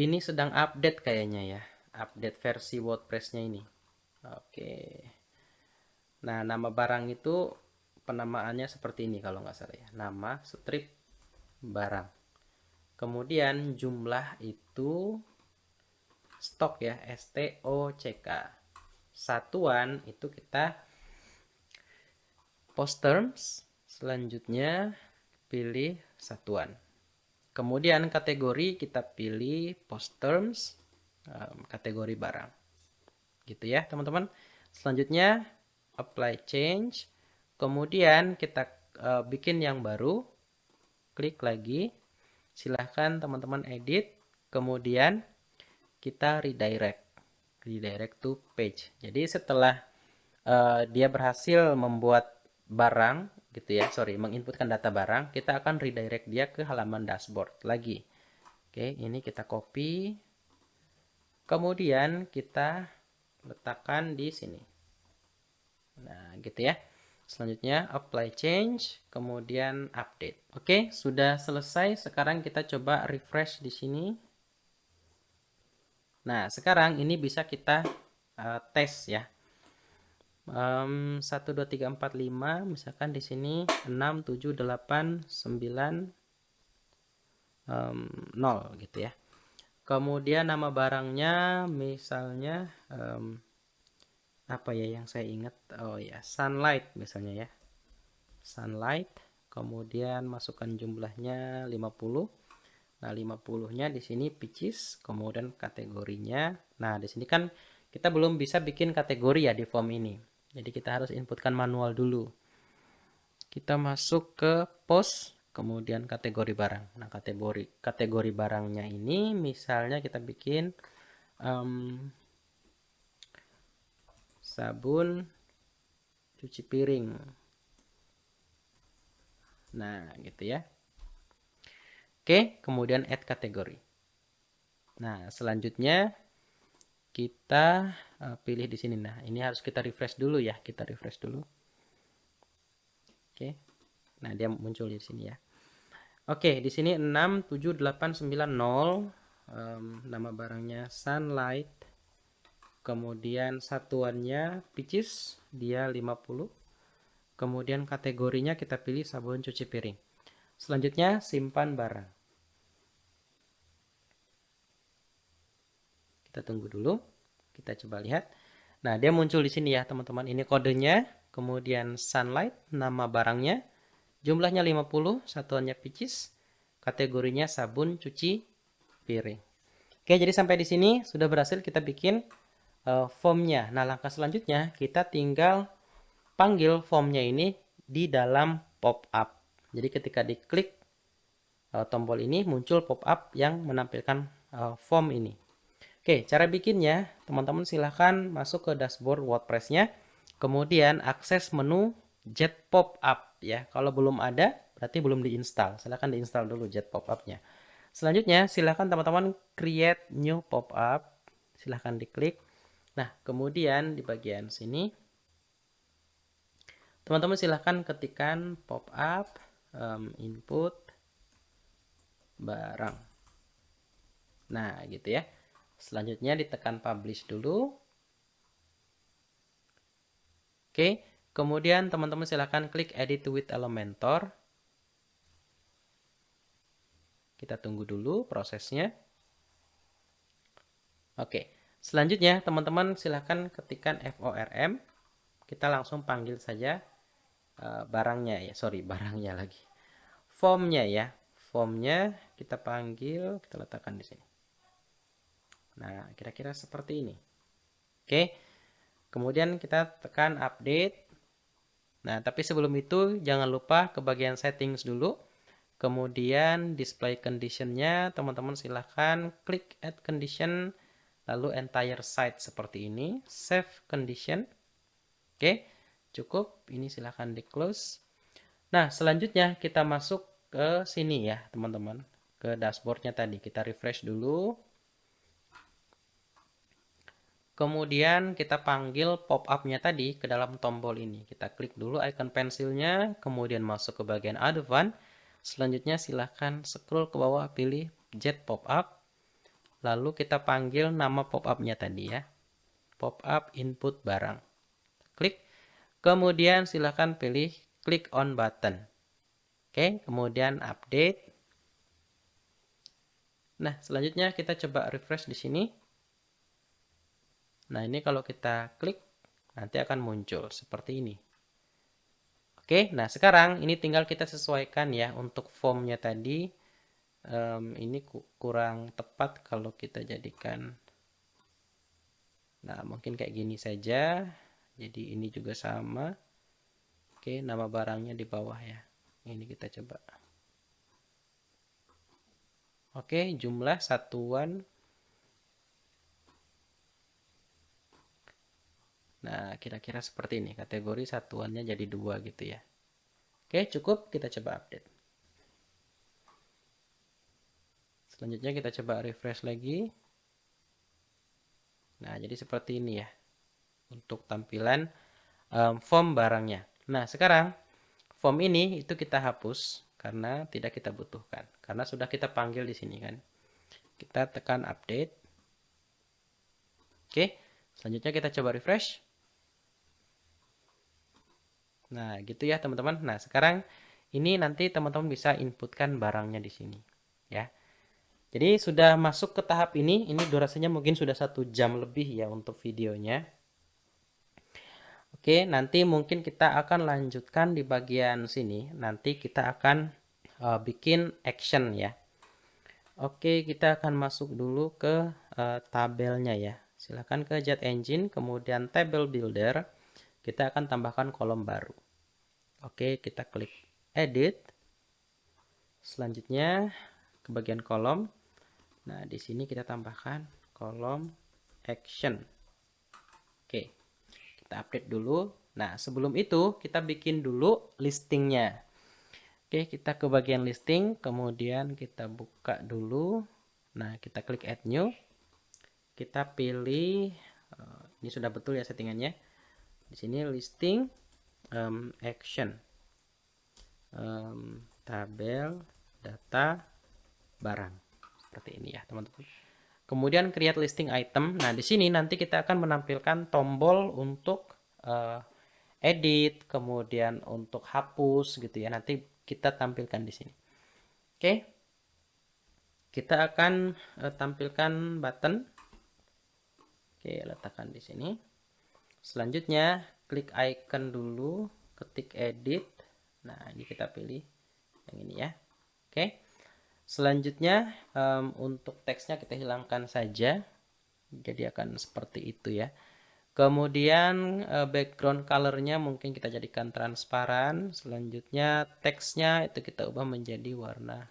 Ini sedang update kayaknya ya. Update versi WordPress-nya ini. Oke. Nah, nama barang itu penamaannya seperti ini kalau nggak salah ya. Nama strip barang. Kemudian jumlah itu stok ya, STOCK. Satuan itu kita post terms, selanjutnya pilih satuan. Kemudian kategori kita pilih post terms, kategori barang. Gitu ya teman-teman. Selanjutnya apply change. Kemudian kita bikin yang baru. Klik lagi. Silahkan teman-teman edit. Kemudian kita redirect. Redirect to page. Jadi setelah dia berhasil membuat barang gitu ya, menginputkan data barang, kita akan redirect dia ke halaman dashboard lagi. Oke, ini kita copy. Kemudian kita letakkan di sini. Nah, gitu ya. Selanjutnya apply change, kemudian update. Oke, sudah selesai. Sekarang kita coba refresh di sini. Nah, sekarang ini bisa kita tes ya. 1 2 3 4 5, misalkan di sini 6 7 8 9 0 gitu ya. Kemudian nama barangnya misalnya apa ya yang saya ingat, oh ya, sunlight misalnya ya, sunlight. Kemudian masukkan jumlahnya 50. Nah, 50-nya di sini peaches, kemudian kategorinya. Nah, di sini kan kita belum bisa bikin kategori ya di form ini. Jadi kita harus inputkan manual dulu. Kita masuk ke post, kemudian kategori barang. Nah, kategori barangnya ini misalnya kita bikin sabun cuci piring. Nah, gitu ya. Oke, kemudian add kategori. Nah, selanjutnya kita pilih di sini. Nah, ini harus kita refresh dulu ya. Kita refresh dulu. Oke. Nah, dia muncul di sini ya. Oke, di sini 6 7 8 9 0. Nama barangnya sunlight. Kemudian satuannya peaches, dia 50. Kemudian kategorinya kita pilih sabun cuci piring. Selanjutnya simpan barang. Kita tunggu dulu. Kita coba lihat. Nah, dia muncul di sini ya, teman-teman. Ini kodenya, kemudian sunlight, nama barangnya, jumlahnya 50, satuannya peaches, kategorinya sabun cuci piring. Oke, jadi sampai di sini sudah berhasil kita bikin formnya. Nah, langkah selanjutnya kita tinggal panggil formnya ini di dalam pop-up. Jadi ketika diklik tombol ini muncul pop-up yang menampilkan form ini. Oke, cara bikinnya, teman-teman silahkan masuk ke dashboard WordPress-nya, kemudian akses menu Jet Pop-up ya. Kalau belum ada, berarti belum diinstal. Silahkan diinstal dulu Jet Pop-up-nya. Selanjutnya, silahkan teman-teman create new pop-up. Silahkan diklik. Nah, kemudian di bagian sini, teman-teman silahkan ketikkan pop-up input barang. Nah, gitu ya. Selanjutnya ditekan publish dulu. Oke, kemudian teman-teman silahkan klik edit with Elementor. Kita tunggu dulu prosesnya. Oke, selanjutnya teman-teman silahkan ketikkan FORM. Kita langsung panggil saja barangnya ya, barangnya lagi. Formnya ya, formnya kita panggil, kita letakkan di sini. Nah, kira-kira seperti ini. Oke, kemudian kita tekan update. Nah, tapi sebelum itu jangan lupa ke bagian settings dulu. Kemudian display conditionnya, teman-teman silahkan klik add condition, lalu entire site seperti ini, save condition. Oke, cukup. Ini silahkan di close. Nah, selanjutnya kita masuk ke sini ya, teman-teman. Ke dashboardnya tadi. Kita refresh dulu. Kemudian kita panggil pop-up-nya tadi ke dalam tombol ini. Kita klik dulu icon pensilnya, kemudian masuk ke bagian advance. Selanjutnya silahkan scroll ke bawah, pilih Jet Pop-up. Lalu kita panggil nama pop-up-nya tadi ya. Pop-up input barang. Klik. Kemudian silahkan pilih click on button. Oke, kemudian update. Nah, selanjutnya kita coba refresh di sini. Nah, ini kalau kita klik, nanti akan muncul seperti ini. Oke, nah sekarang ini tinggal kita sesuaikan ya untuk formnya tadi. Ini kurang tepat kalau kita jadikan. Nah, mungkin kayak gini saja. Jadi ini juga sama. Oke, nama barangnya di bawah ya. Ini kita coba. Oke, jumlah satuan. Nah, kira-kira seperti ini. Kategori satuannya jadi 2 gitu ya. Oke, cukup. Kita coba update. Selanjutnya kita coba refresh lagi. Nah, jadi seperti ini ya. Untuk tampilan form barangnya. Nah, sekarang form ini itu kita hapus karena tidak kita butuhkan. Karena sudah kita panggil di sini kan. Kita tekan update. Oke, selanjutnya kita coba refresh. Nah, gitu ya teman-teman. Nah, sekarang ini nanti teman-teman bisa inputkan barangnya di sini. Ya. Jadi sudah masuk ke tahap ini durasinya mungkin sudah 1 jam lebih ya untuk videonya. Oke, nanti mungkin kita akan lanjutkan di bagian sini. Nanti kita akan bikin action ya. Oke, kita akan masuk dulu ke tabelnya ya. Silahkan ke Jet Engine, kemudian Table Builder. Kita akan tambahkan kolom baru. Oke, kita klik Edit. Selanjutnya ke bagian kolom. Nah, di sini kita tambahkan kolom Action. Oke, kita update dulu. Nah, sebelum itu kita bikin dulu listingnya. Oke, kita ke bagian listing, kemudian kita buka dulu. Nah, kita klik Add New. Kita pilih, ini sudah betul ya settingannya. Di sini listing, action, tabel, data, barang. Seperti ini ya, teman-teman. Kemudian create listing item. Nah, di sini nanti kita akan menampilkan tombol untuk edit, kemudian untuk hapus gitu ya. Nanti kita tampilkan di sini. Oke. Kita akan tampilkan button. Oke, letakkan di sini. Selanjutnya klik icon dulu, ketik edit. Nah, ini kita pilih yang ini ya. Oke. Selanjutnya untuk teksnya kita hilangkan saja. Jadi akan seperti itu ya. Kemudian background colornya mungkin kita jadikan transparan. Selanjutnya teksnya itu kita ubah menjadi warna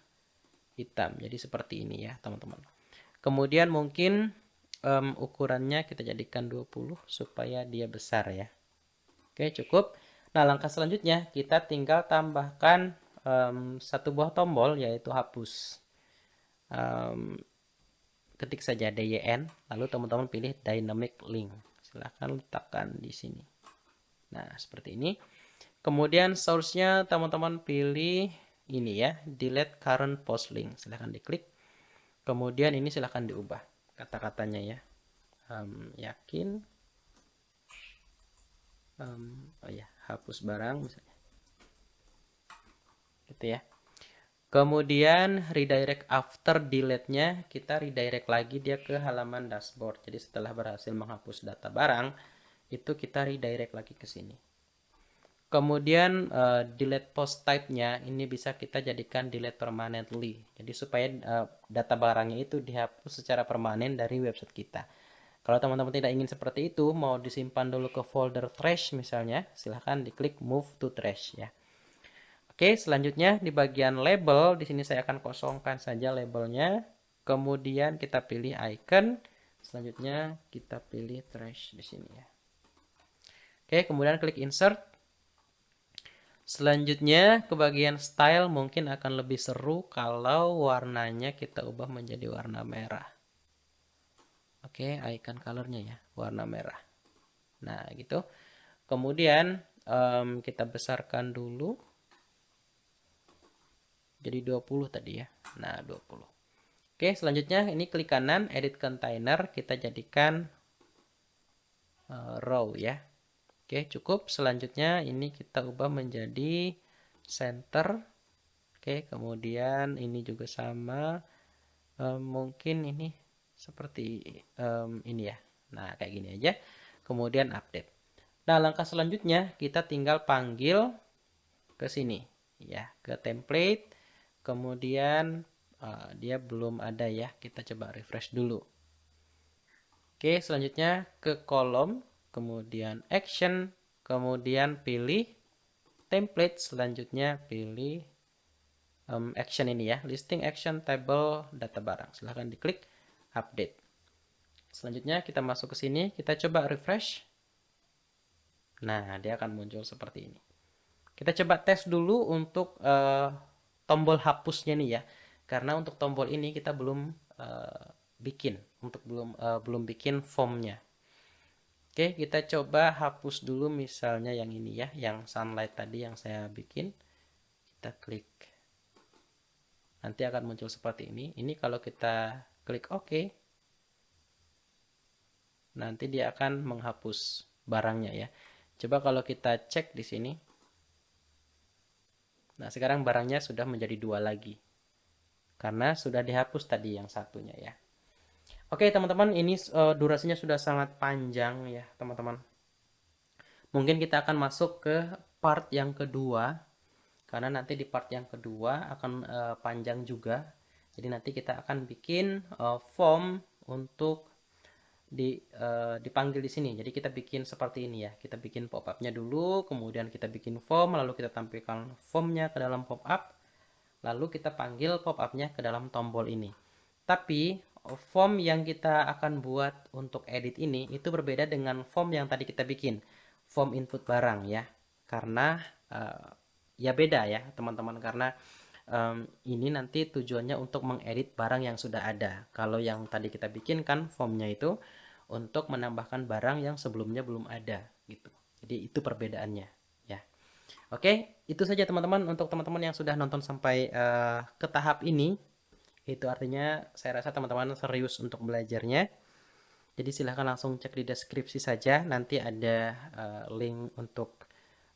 hitam. Jadi seperti ini ya teman-teman. Kemudian mungkin ukurannya kita jadikan 20 supaya dia besar ya. Oke, cukup. Nah, langkah selanjutnya kita tinggal tambahkan satu buah tombol yaitu hapus. Ketik saja DYN, lalu teman-teman pilih dynamic link. Silahkan letakkan di sini. Nah, seperti ini. Kemudian source-nya teman-teman pilih ini ya, delete current post link. Silahkan diklik. Kemudian ini silahkan diubah kata-katanya ya. Yakin. Oh ya, hapus barang misalnya. Gitu ya. Kemudian redirect after delete-nya, kita redirect lagi dia ke halaman dashboard. Jadi setelah berhasil menghapus data barang, itu kita redirect lagi ke sini. Kemudian delete post type-nya ini bisa kita jadikan delete permanently. Jadi supaya data barangnya itu dihapus secara permanen dari website kita. Kalau teman-teman tidak ingin seperti itu, mau disimpan dulu ke folder trash misalnya, silahkan diklik move to trash ya. Oke, selanjutnya di bagian label, di sini saya akan kosongkan saja labelnya. Kemudian kita pilih icon. Selanjutnya kita pilih trash di sini ya. Oke, kemudian klik insert. Selanjutnya ke bagian style mungkin akan lebih seru kalau warnanya kita ubah menjadi warna merah. Oke, icon colornya ya, warna merah. Nah, gitu. Kemudian kita besarkan dulu. Jadi 20 tadi ya. Nah, 20. Oke, selanjutnya ini klik kanan, edit container, kita jadikan row ya. Oke, cukup. Selanjutnya ini kita ubah menjadi center. Oke, kemudian ini juga sama. Mungkin ini seperti ini ya. Nah, kayak gini aja. Kemudian update. Nah, langkah selanjutnya kita tinggal panggil ke sini ya, ke template. Kemudian dia belum ada ya. Kita coba refresh dulu. Oke, selanjutnya ke kolom, kemudian action, kemudian pilih template, selanjutnya pilih action ini ya, listing action table data barang. Silahkan diklik update. Selanjutnya kita masuk ke sini, kita coba refresh. Nah, dia akan muncul seperti ini. Kita coba tes dulu untuk tombol hapusnya nih ya. Karena untuk tombol ini kita belum bikin, untuk belum bikin formnya. Oke, kita coba hapus dulu misalnya yang ini ya, yang sunlight tadi yang saya bikin. Kita klik. Nanti akan muncul seperti ini. Ini kalau kita klik OK, nanti dia akan menghapus barangnya ya. Coba kalau kita cek di sini. Nah, sekarang barangnya sudah menjadi 2 lagi. Karena sudah dihapus tadi yang satunya ya. Oke, teman-teman, ini durasinya sudah sangat panjang ya, teman-teman. Mungkin kita akan masuk ke part yang kedua, karena nanti di part yang kedua akan panjang juga. Jadi nanti kita akan bikin form untuk dipanggil di sini. Jadi kita bikin seperti ini ya. Kita bikin pop-up-nya dulu, kemudian kita bikin form, lalu kita tampilkan formnya ke dalam pop-up, lalu kita panggil pop-up-nya ke dalam tombol ini. Tapi form yang kita akan buat untuk edit ini itu berbeda dengan form yang tadi kita bikin, form input barang ya. Karena ya beda ya teman-teman, karena ini nanti tujuannya untuk mengedit barang yang sudah ada. Kalau yang tadi kita bikin kan formnya itu untuk menambahkan barang yang sebelumnya belum ada gitu. Jadi itu perbedaannya ya. Oke, itu saja teman-teman untuk teman-teman yang sudah nonton sampai ke tahap ini. Itu artinya saya rasa teman-teman serius untuk belajarnya. Jadi silahkan langsung cek di deskripsi saja. Nanti ada link untuk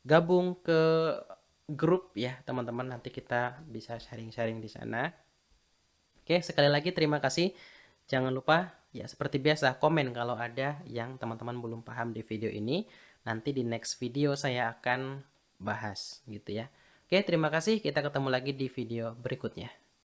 gabung ke grup ya teman-teman. Nanti kita bisa sharing-sharing di sana. Oke, sekali lagi terima kasih. Jangan lupa ya seperti biasa komen kalau ada yang teman-teman belum paham di video ini. Nanti di next video saya akan bahas gitu ya. Oke, terima kasih. Kita ketemu lagi di video berikutnya.